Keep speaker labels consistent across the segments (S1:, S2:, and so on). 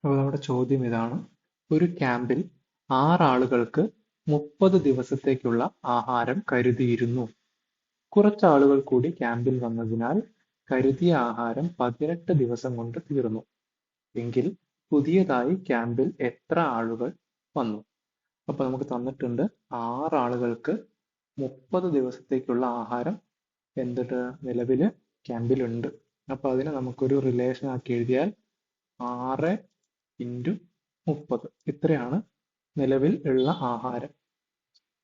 S1: അപ്പോൾ നമ്മുടെ ചോദ്യം ഇതാണ്: ഒരു ക്യാമ്പിൽ 6 ആളുകൾക്ക് 30 ദിവസത്തേക്കുള്ള ആഹാരം കരുതിയിരുന്നു. കുറച്ചാളുകൾ കൂടി ക്യാമ്പിൽ വന്നതിനാൽ കരുതിയ ആഹാരം 18 ദിവസം കൊണ്ട് തീർന്നു. എങ്കിൽ പുതിയതായി ക്യാമ്പിൽ എത്ര ആളുകൾ വന്നു? അപ്പൊ നമുക്ക് തന്നിട്ടുണ്ട് 6 ആളുകൾക്ക് 30 ദിവസത്തേക്കുള്ള ആഹാരം നിലവില് ക്യാമ്പിലുണ്ട്. അപ്പൊ അതിനെ നമുക്കൊരു റിലേഷൻ ആക്കി എഴുതിയാൽ 6 ഇൻറ്റു 30 ഇത്രയാണ് നിലവിൽ ഉള്ള ആഹാരം.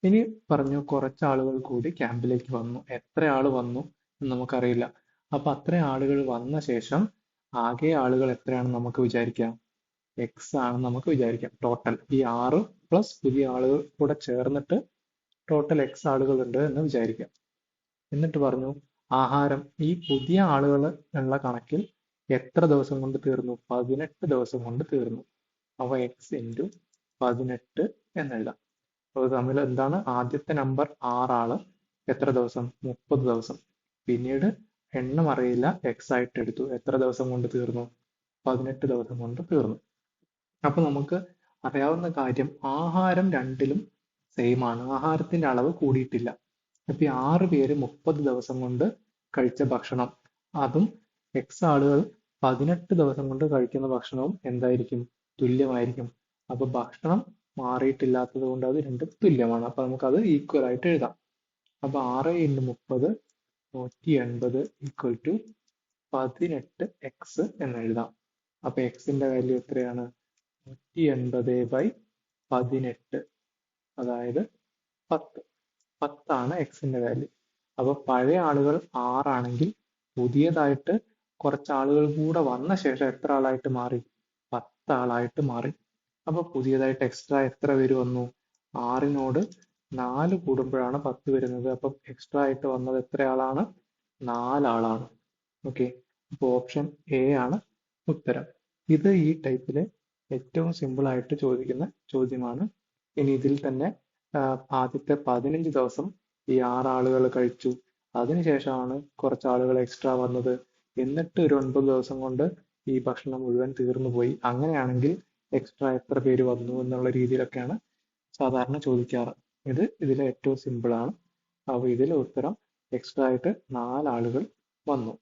S1: ഇനി പറഞ്ഞു കുറച്ച് ആളുകൾ കൂടി ക്യാമ്പിലേക്ക് വന്നു. എത്ര ആൾ വന്നു എന്ന് നമുക്കറിയില്ല. അപ്പൊ അത്ര ആളുകൾ വന്ന ശേഷം ആകെ ആളുകൾ എത്രയാണെന്ന് നമുക്ക് വിചാരിക്കാം? എക്സ് ആണെന്ന് നമുക്ക് വിചാരിക്കാം. ടോട്ടൽ ഈ 6 പ്ലസ് പുതിയ ആളുകൾ കൂടെ ചേർന്നിട്ട് ടോട്ടൽ എക്സ് ആളുകൾ ഉണ്ട് എന്ന് വിചാരിക്കാം. എന്നിട്ട് പറഞ്ഞു ആഹാരം ഈ പുതിയ ആളുകൾ ഉള്ള കണക്കിൽ എത്ര ദിവസം കൊണ്ട് തീർന്നു? 18 ദിവസം കൊണ്ട് തീർന്നു. അവ എക്സ് ഇൻറ്റു 18 എന്നെഴുതാം. അപ്പോൾ തമ്മിൽ എന്താണ്? ആദ്യത്തെ നമ്പർ 6 ആള്, എത്ര ദിവസം? 30 ദിവസം. പിന്നീട് എണ്ണം അറിയില്ല, എക്സ് ആയിട്ട് എടുത്തു. എത്ര ദിവസം കൊണ്ട് തീർന്നു? 18 ദിവസം കൊണ്ട് തീർന്നു. അപ്പൊ നമുക്ക് അറിയാവുന്ന കാര്യം ആഹാരം രണ്ടിലും സെയിം ആണ്. ആഹാരത്തിന്റെ അളവ് കൂടിയിട്ടില്ല. അപ്പൊ ഈ 6 പേര് 30 ദിവസം കൊണ്ട് കഴിച്ച ഭക്ഷണം, അതും എക്സ് ആളുകൾ 18 ദിവസം കൊണ്ട് കഴിക്കുന്ന ഭക്ഷണവും എന്തായിരിക്കും? തുല്യമായിരിക്കും. അപ്പൊ ഭക്ഷണം മാറിയിട്ടില്ലാത്തത് കൊണ്ട് അത് രണ്ടും തുല്യമാണ്. അപ്പൊ നമുക്കത് ഈക്വൽ ആയിട്ട് എഴുതാം. അപ്പൊ 6 ഇൻറ്റു 30 180 ഈക്വൽ ടു 18 എക്സ് എന്ന് എഴുതാം. അപ്പൊ എക്സിന്റെ വാല്യൂ എത്രയാണ്? 180/18, അതായത് 10. 10 എക്സിന്റെ വാല്യൂ. അപ്പൊ പഴയ ആളുകൾ 6 ആണെങ്കിൽ പുതിയതായിട്ട് കുറച്ച് ആളുകൾ കൂടെ വന്ന ശേഷം എത്ര ആളായിട്ട് മാറി? 10 ആളായിട്ട് മാറി. അപ്പൊ പുതിയതായിട്ട് എക്സ്ട്രാ എത്ര പേര് വന്നു? 6നോട് 4 കൂടുമ്പോഴാണ് 10 വരുന്നത്. അപ്പൊ എക്സ്ട്രാ ആയിട്ട് വന്നത് എത്ര ആളാണ്? 4 ആളാണ്. ഓക്കെ, അപ്പോൾ ഓപ്ഷൻ എ ആണ് ഉത്തരം. ഇത് ഈ ടൈപ്പിലെ ഏറ്റവും സിമ്പിൾ ആയിട്ട് ചോദിക്കുന്ന ചോദ്യമാണ്. ഇനി ഇതിൽ തന്നെ ആദ്യത്തെ 15 ദിവസം ഈ 6 ആളുകൾ കഴിച്ചു. അതിനുശേഷമാണ് കുറച്ച് ആളുകൾ എക്സ്ട്രാ വന്നത്. എന്നിട്ട് ഒരു 9 ദിവസം കൊണ്ട് ഈ ഭക്ഷണം മുഴുവൻ തീർന്നു പോയി. അങ്ങനെയാണെങ്കിൽ എക്സ്ട്രാ എത്ര പേര് വന്നു എന്നുള്ള രീതിയിലൊക്കെയാണ് സാധാരണ ചോദിക്കാറ്. ഇതിലെ ഏറ്റവും സിമ്പിൾ ആണ്. അപ്പോൾ ഇതിലെ ഉത്തരം എക്സ്ട്രാ ആയിട്ട് 4 ആളുകൾ വന്നു.